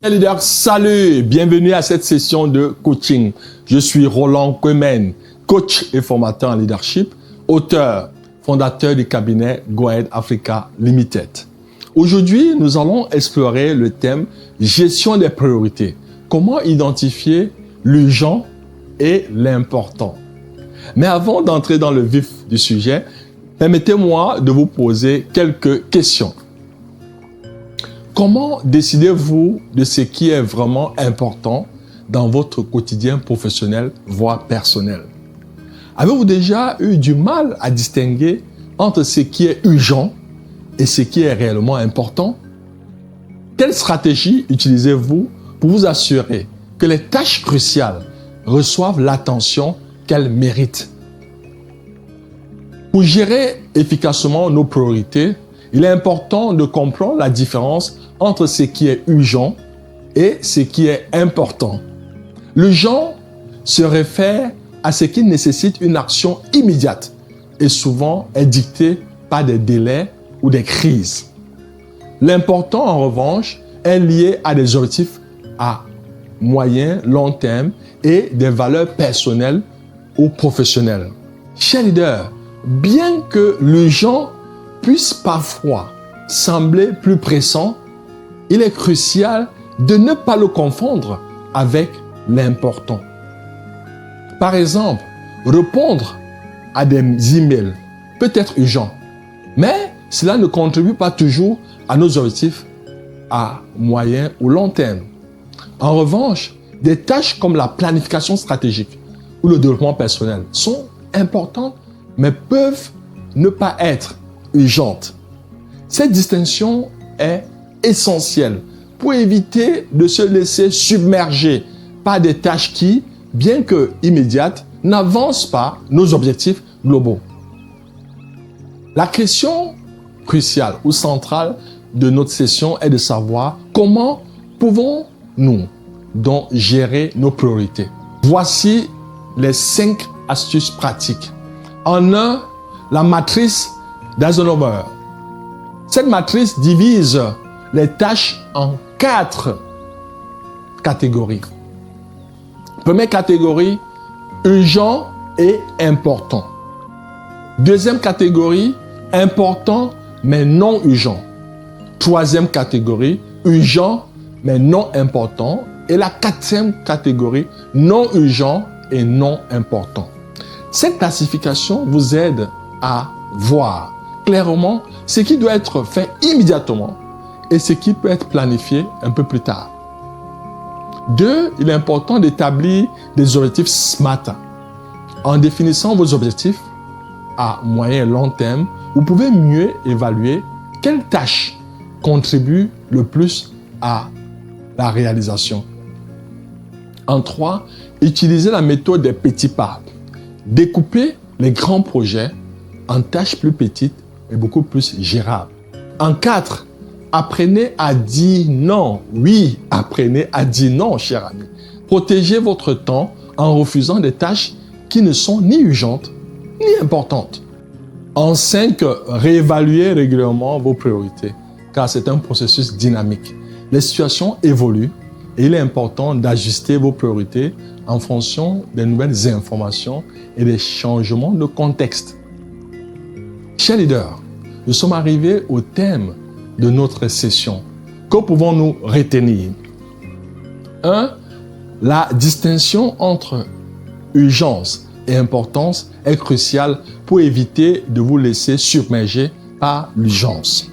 Chers leaders, salut, bienvenue à cette session de coaching. Je suis Roland Koumen, coach et formateur en leadership, auteur, fondateur du cabinet Go-Ahead Africa Limited. Aujourd'hui, nous allons explorer le thème gestion des priorités. Comment identifier l'urgent et l'important. Mais avant d'entrer dans le vif du sujet, permettez-moi de vous poser quelques questions. Comment décidez-vous de ce qui est vraiment important dans votre quotidien professionnel, voire personnel? Avez-vous déjà eu du mal à distinguer entre ce qui est urgent et ce qui est réellement important? Quelle stratégie utilisez-vous pour vous assurer que les tâches cruciales reçoivent l'attention qu'elles méritent? Pour gérer efficacement nos priorités, il est important de comprendre la différence entre ce qui est urgent et ce qui est important. L'urgent se réfère à ce qui nécessite une action immédiate et souvent est dicté par des délais ou des crises. L'important, en revanche, est lié à des objectifs à moyen, long terme et des valeurs personnelles ou professionnelles. Chers leaders, bien que l'urgent puisse parfois sembler plus pressant, il est crucial de ne pas le confondre avec l'important. Par exemple, répondre à des emails peut être urgent, mais cela ne contribue pas toujours à nos objectifs à moyen ou long terme. En revanche, des tâches comme la planification stratégique ou le développement personnel sont importantes, mais peuvent ne pas être urgentes. Cette distinction est essentielle pour éviter de se laisser submerger par des tâches qui, bien que immédiates, n'avancent pas nos objectifs globaux. La question cruciale ou centrale de notre session est de savoir comment pouvons-nous donc gérer nos priorités. Voici les 5 astuces pratiques. En 1, la matrice d'Eisenhower. Cette matrice divise les tâches en 4 catégories. Première catégorie, urgent et important. Deuxième catégorie, important mais non urgent. Troisième catégorie, urgent mais non important. Et la 4e catégorie, non urgent et non important. Cette classification vous aide à voir clairement ce qui doit être fait immédiatement et ce qui peut être planifié un peu plus tard. 2, il est important d'établir des objectifs SMART. En définissant vos objectifs à moyen et long terme, vous pouvez mieux évaluer quelles tâches contribuent le plus à la réalisation. En 3, utilisez la méthode des petits pas. Découpez les grands projets en tâches plus petites et beaucoup plus gérables. En 4, apprenez à dire non. Oui, apprenez à dire non, chers amis. Protégez votre temps en refusant des tâches qui ne sont ni urgentes ni importantes. En 5, réévaluez régulièrement vos priorités, car c'est un processus dynamique. Les situations évoluent et il est important d'ajuster vos priorités en fonction des nouvelles informations et des changements de contexte. Chers leaders, nous sommes arrivés au thème de notre session. Que pouvons-nous retenir? 1. La distinction entre urgence et importance est cruciale pour éviter de vous laisser submerger par l'urgence.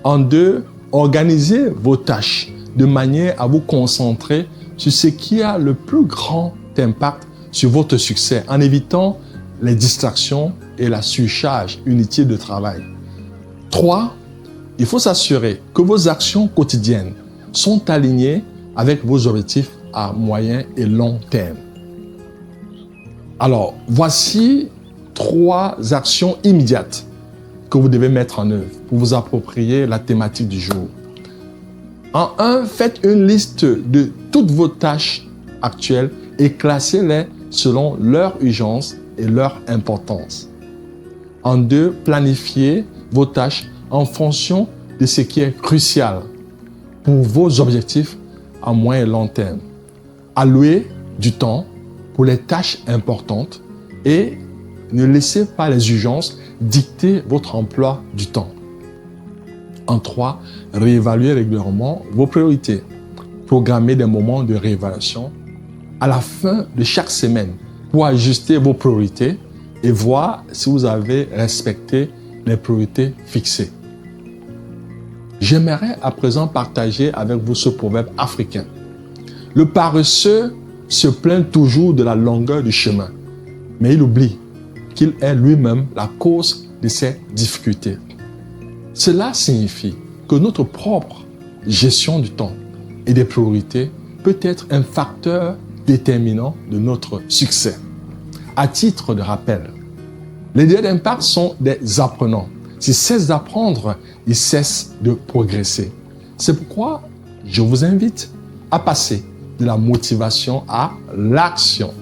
En 2, organisez vos tâches de manière à vous concentrer sur ce qui a le plus grand impact sur votre succès en évitant les distractions et la surcharge inutile de travail. 3. Il faut s'assurer que vos actions quotidiennes sont alignées avec vos objectifs à moyen et long terme. Alors, voici 3 actions immédiates que vous devez mettre en œuvre pour vous approprier la thématique du jour. En 1, faites une liste de toutes vos tâches actuelles et classez-les selon leur urgence et leur importance. En 2, planifiez vos tâches en fonction de ce qui est crucial pour vos objectifs à moyen et long terme. Allouez du temps pour les tâches importantes et ne laissez pas les urgences dicter votre emploi du temps. En 3, réévaluez régulièrement vos priorités. Programmez des moments de réévaluation à la fin de chaque semaine pour ajuster vos priorités et voir si vous avez respecté les priorités fixées. J'aimerais à présent partager avec vous ce proverbe africain. Le paresseux se plaint toujours de la longueur du chemin, mais il oublie qu'il est lui-même la cause de ses difficultés. Cela signifie que notre propre gestion du temps et des priorités peut être un facteur déterminant de notre succès. À titre de rappel, les leaders d'impact sont des apprenants. S'ils cessent d'apprendre, ils cessent de progresser. C'est pourquoi je vous invite à passer de la motivation à l'action.